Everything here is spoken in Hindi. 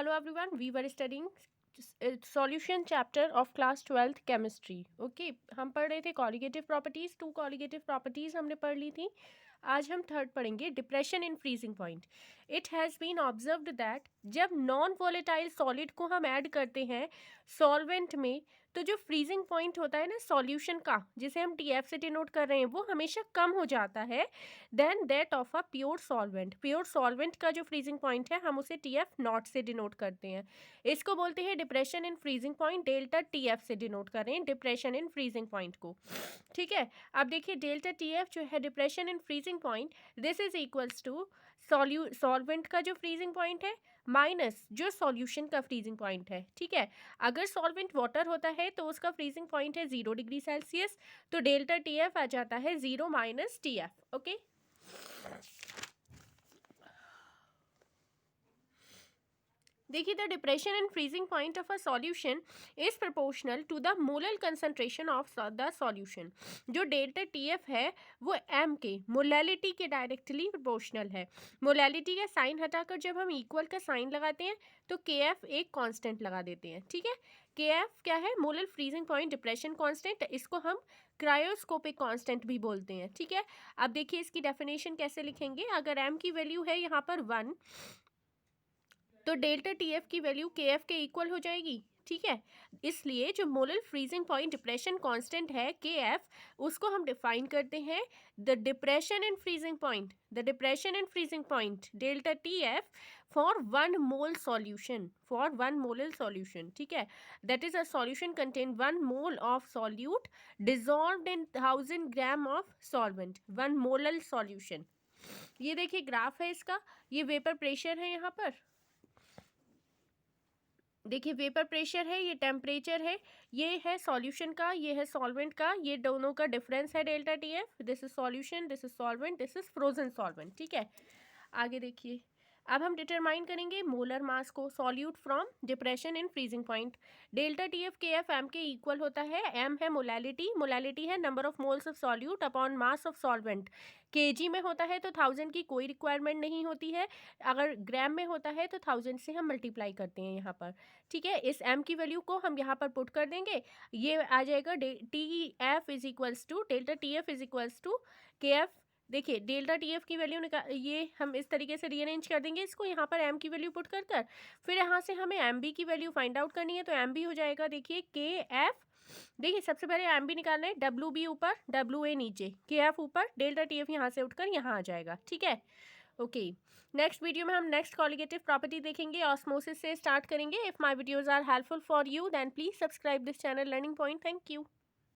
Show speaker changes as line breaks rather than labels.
Hello everyone, we were studying solution chapter of class 12th chemistry. Okay, हम पढ़ रहे थे colligative properties, 2 colligative properties हमने पढ़ ली थी. आज हम थर्ड पढ़ेंगे depression in freezing point. It has been observed that जब नॉन वोलेटाइल सॉलिड को हम ऐड करते हैं सॉल्वेंट में, तो जो फ्रीजिंग पॉइंट होता है ना सॉल्यूशन का, जिसे हम टी एफ से डिनोट कर रहे हैं, वो हमेशा कम हो जाता है then that of a pure solvent. Pure solvent का जो फ्रीजिंग पॉइंट है हम उसे टी एफ नॉट से डिनोट करते हैं. इसको बोलते हैं depression in freezing point. Delta T F से डिनोट कर रहे हैं डिप्रेशन इन फ्रीजिंग पॉइंट को. ठीक है, अब देखिए डेल्टा टी एफ जो है depression in freezing point, this is equals to solvent का जो फ्रीजिंग पॉइंट है माइनस जो सॉल्यूशन का फ्रीजिंग पॉइंट है. ठीक है, अगर सॉल्वेंट वाटर होता है तो उसका फ्रीजिंग पॉइंट है 0 डिग्री सेल्सियस, तो डेल्टा टी एफ आ जाता है 0 माइनस टी एफ. ओके, देखिए the depression and freezing point of a solution is proportional to the molal concentration of the solution. जो डेल्टा टी एफ है वो एम के मोलैलिटी के डायरेक्टली प्रोपोर्शनल है. मोलैलिटी का साइन हटाकर जब हम इक्वल का साइन लगाते हैं तो के एफ एक कांस्टेंट लगा देते हैं. ठीक है, के एफ क्या है? Molal freezing point depression constant. इसको हम क्रायोस्कोपिक कांस्टेंट भी बोलते हैं. ठीक है, अब देखिए इसकी डेफिनेशन कैसे लिखेंगे. अगर एम की वैल्यू है यहाँ पर 1, तो डेल्टा टी एफ की वैल्यू के एफ के इक्वल हो जाएगी. ठीक है, इसलिए जो molal freezing point depression constant है के एफ, उसको हम डिफाइन करते हैं the depression in freezing point. The depression in freezing point delta T F for 1 mole solution, for 1 molal solution. ठीक है, that is a solution contain 1 mole of solute dissolved in 1000 gram of solvent. 1 molal solution. ये देखिए ग्राफ है इसका, ये वेपर प्रेशर है, यहाँ पर देखिए वेपर प्रेशर है, ये टेम्परेचर है, ये है सॉल्यूशन का, ये है सॉल्वेंट का, ये दोनों का डिफरेंस है delta T F. This is solution, this is solvent, this is frozen solvent. ठीक है, आगे देखिए अब हम डिटरमाइन करेंगे मोलर मास को solute from depression in freezing point. Delta T F के एफ एम के इक्वल होता है. एम है मोलैलिटी, मोलैलिटी है number of moles of solute upon mass of solvent. KG में होता है तो 1000 की कोई रिक्वायरमेंट नहीं होती है. अगर ग्राम में होता है तो 1000 से हम मल्टीप्लाई करते हैं यहाँ पर. ठीक है, इस एम की वैल्यू को हम यहाँ पर पुट कर देंगे, ये आ जाएगा T F is equals to delta T F is equals to K F. देखिए डेल्टा टी एफ की वैल्यू ये हम इस तरीके से रीअरेंज कर देंगे इसको, यहाँ पर एम की वैल्यू पुट कर कर फिर यहाँ से हमें एम बी की वैल्यू फाइंड आउट करनी है. तो एम बी हो जाएगा देखिए के एफ. देखिए सबसे पहले एम बी निकालना है, डब्ल्यू बी ऊपर डब्ल्यू ए नीचे, के एफ ऊपर, डेल्टा टी एफ यहाँ से उठकर यहाँ आ जाएगा. ठीक है, ओके. नेक्स्ट वीडियो में हम नेक्स्ट कॉलिगेटिव प्रॉपर्टी देखेंगे, ऑस्मोसिस से स्टार्ट करेंगे. If my videos are helpful for you then please subscribe this channel learning point. Thank you.